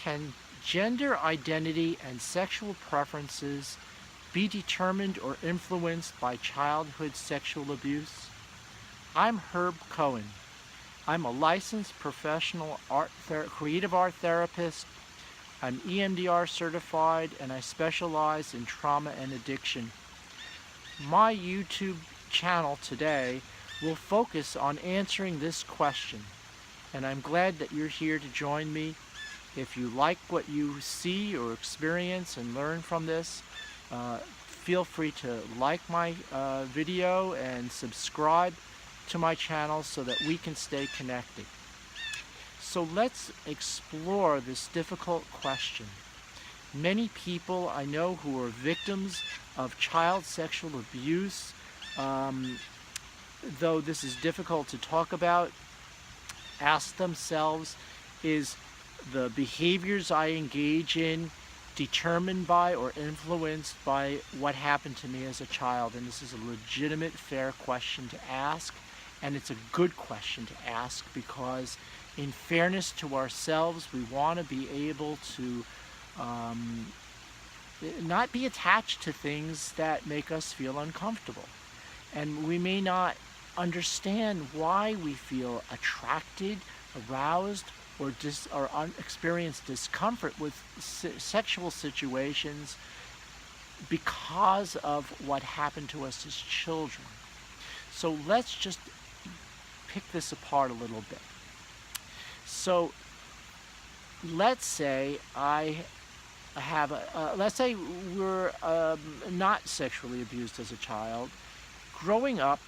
Can gender identity and sexual preferences be determined or influenced by childhood sexual abuse? I'm Herb Cohen. I'm a licensed professional creative art therapist. I'm EMDR certified, and I specialize in trauma and addiction. My YouTube channel today will focus on answering this question, and I'm glad that you're here to join me. If you like what you see or experience and learn from this, feel free to like my video and subscribe to my channel so that we can stay connected. So let's explore this difficult question. Many people I know who are victims of child sexual abuse, though this is difficult to talk about, ask themselves, is the behaviors I engage in determined by or influenced by what happened to me as a child? And this is a legitimate, fair question to ask, and it's a good question to ask because in fairness to ourselves, we want to be able to not be attached to things that make us feel uncomfortable. And we may not understand why we feel attracted, aroused, or experience discomfort with sexual situations because of what happened to us as children. So let's just pick this apart a little bit. So let's say let's say we're not sexually abused as a child. Growing up,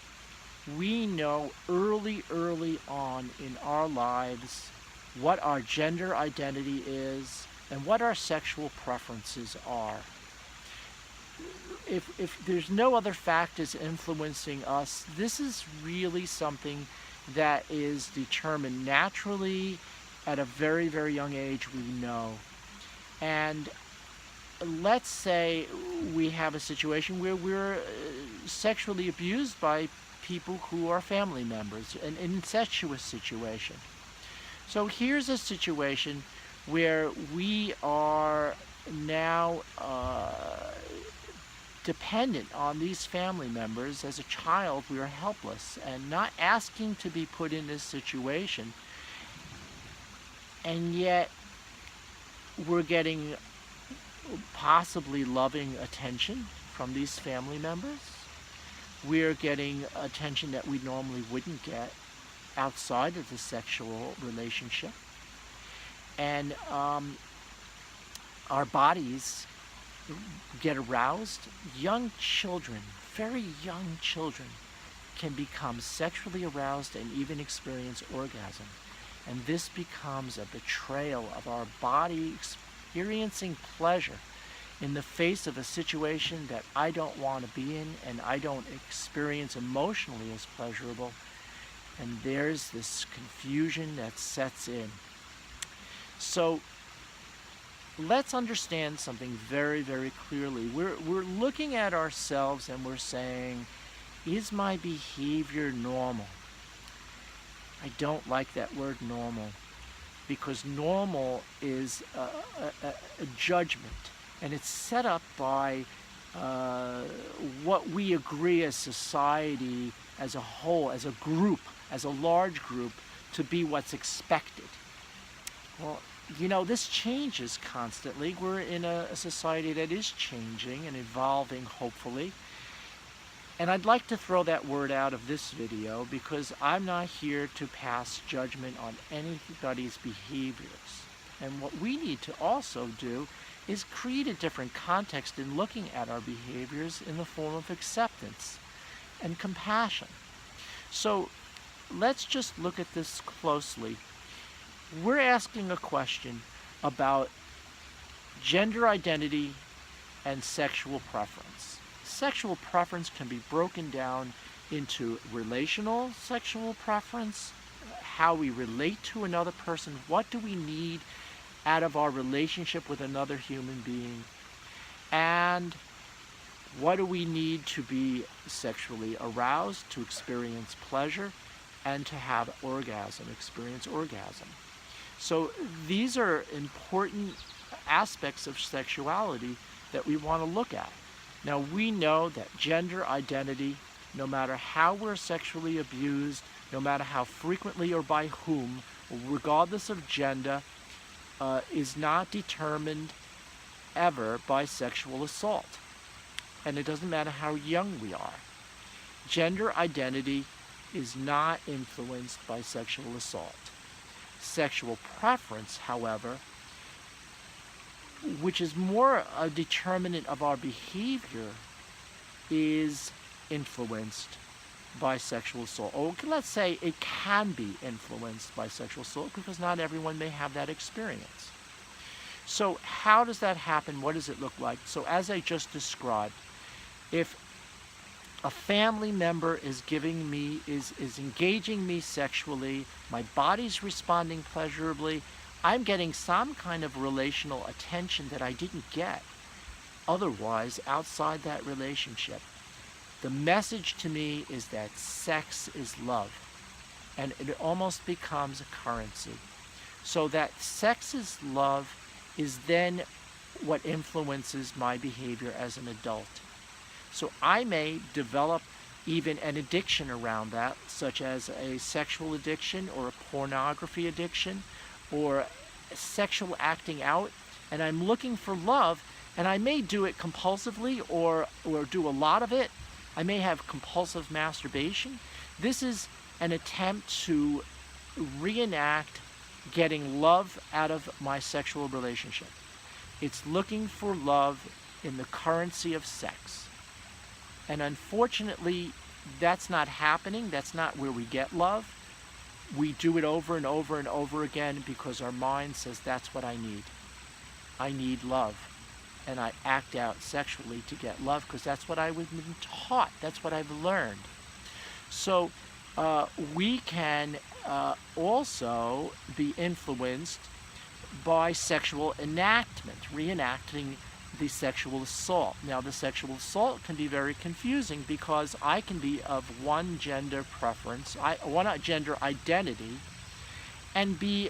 we know early on in our lives what our gender identity is and what our sexual preferences are. If there's no other factors influencing us, this is really something that is determined naturally at a very, very young age, we know. And let's say we have a situation where we're sexually abused by people who are family members, an incestuous situation. So here's a situation where we are now dependent on these family members. As a child, we are helpless and not asking to be put in this situation. And yet, we're getting possibly loving attention from these family members. We're getting attention that we normally wouldn't get outside of the sexual relationship. And our bodies get aroused. Young children, very young children, can become sexually aroused and even experience orgasm. And this becomes a betrayal of our body experiencing pleasure in the face of a situation that I don't want to be in and I don't experience emotionally as pleasurable. And there's this confusion that sets in. So let's understand something very, very clearly. We're looking at ourselves and we're saying, is my behavior normal? I don't like that word normal, because normal is a judgment, and it's set up by what we agree as society as a whole, as a group, as a large group, to be what's expected. Well, you know, this changes constantly. We're in a society that is changing and evolving, hopefully. And I'd like to throw that word out of this video because I'm not here to pass judgment on anybody's behaviors. And what we need to also do is create a different context in looking at our behaviors in the form of acceptance and compassion. So let's just look at this closely. We're asking a question about gender identity and sexual preference. Sexual preference can be broken down into relational sexual preference, how we relate to another person, what do we need out of our relationship with another human being, and what do we need to be sexually aroused, to experience pleasure, and to have orgasm, experience orgasm. So these are important aspects of sexuality that we want to look at. Now, we know that gender identity, no matter how we're sexually abused, no matter how frequently or by whom, regardless of gender, is not determined ever by sexual assault. And it doesn't matter how young we are. Gender identity is not influenced by sexual assault. Sexual preference, however, which is more a determinant of our behavior, is influenced by sexual assault. Or let's say it can be influenced by sexual assault because not everyone may have that experience. So how does that happen? What does it look like? So as I just described, if a family member is engaging me sexually, my body's responding pleasurably, I'm getting some kind of relational attention that I didn't get otherwise outside that relationship. The message to me is that sex is love, and it almost becomes a currency. So that sex is love is then what influences my behavior as an adult. So I may develop even an addiction around that, such as a sexual addiction or a pornography addiction or sexual acting out, and I'm looking for love, and I may do it compulsively or do a lot of it. I may have compulsive masturbation. This is an attempt to reenact getting love out of my sexual relationship. It's looking for love in the currency of sex. And unfortunately, that's not happening. That's not where we get love. We do it over and over and over again because our mind says that's what I need. I need love. And I act out sexually to get love because that's what I've been taught. That's what I've learned. So we can also be influenced by sexual enactment, reenacting the sexual assault. Now, the sexual assault can be very confusing because I can be of one gender preference, one gender identity, and be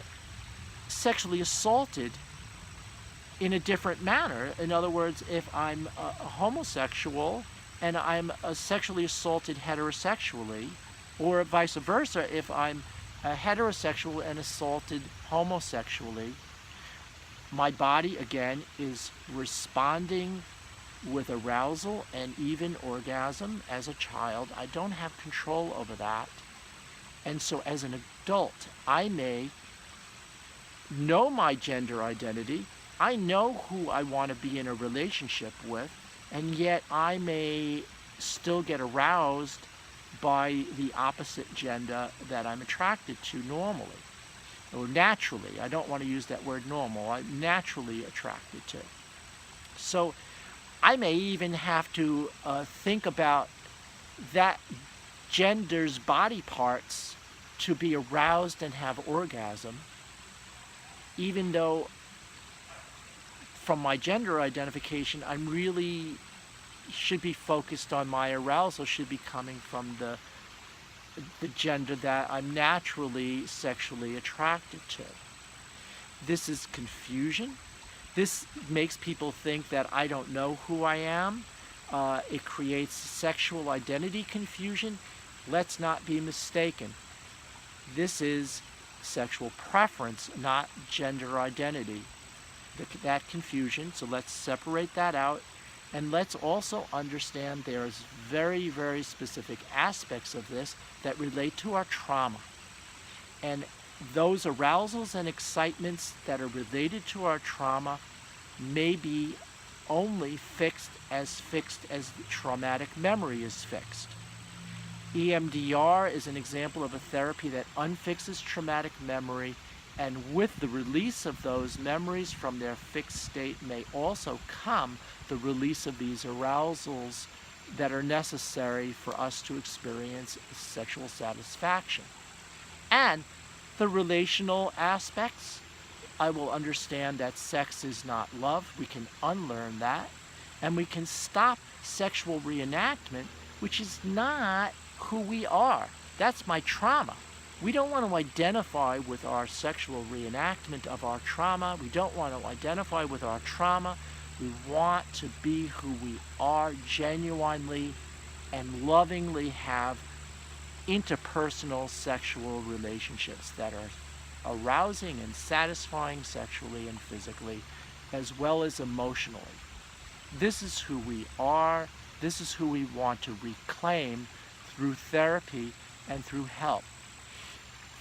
sexually assaulted in a different manner. In other words, if I'm a homosexual and I'm sexually assaulted heterosexually, or vice versa, if I'm heterosexual and assaulted homosexually, my body, again, is responding with arousal and even orgasm as a child. I don't have control over that. And so as an adult, I may know my gender identity. I know who I want to be in a relationship with, and yet I may still get aroused by the opposite gender that I'm attracted to normally, or naturally. I don't want to use that word normal. I'm naturally attracted to. So I may even have to think about that gender's body parts to be aroused and have orgasm, even though from my gender identification, I'm really should be focused on my arousal, should be coming from the gender that I'm naturally sexually attracted to. This is confusion. This makes people think that I don't know who I am. It creates sexual identity confusion. Let's not be mistaken. This is sexual preference, not gender identity. That confusion, so let's separate that out. And let's also understand there's very, very specific aspects of this that relate to our trauma. And those arousals and excitements that are related to our trauma may be only fixed as the traumatic memory is fixed. EMDR is an example of a therapy that unfixes traumatic memory, and with the release of those memories from their fixed state may also come the release of these arousals that are necessary for us to experience sexual satisfaction. And the relational aspects, I will understand that sex is not love. We can unlearn that, and we can stop sexual reenactment, which is not who we are. That's my trauma. We don't want to identify with our sexual reenactment of our trauma. We don't want to identify with our trauma. We want to be who we are, genuinely and lovingly have interpersonal sexual relationships that are arousing and satisfying sexually and physically, as well as emotionally. This is who we are. This is who we want to reclaim through therapy and through help.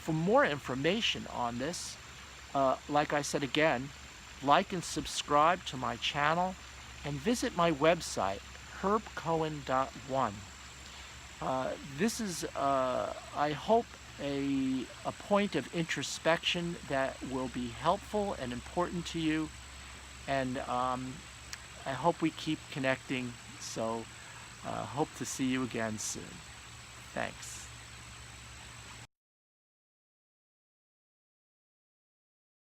For more information on this, like I said again, like and subscribe to my channel and visit my website, herbcohen.one. This is, I hope, a point of introspection that will be helpful and important to you. And I hope we keep connecting. So hope to see you again soon. Thanks.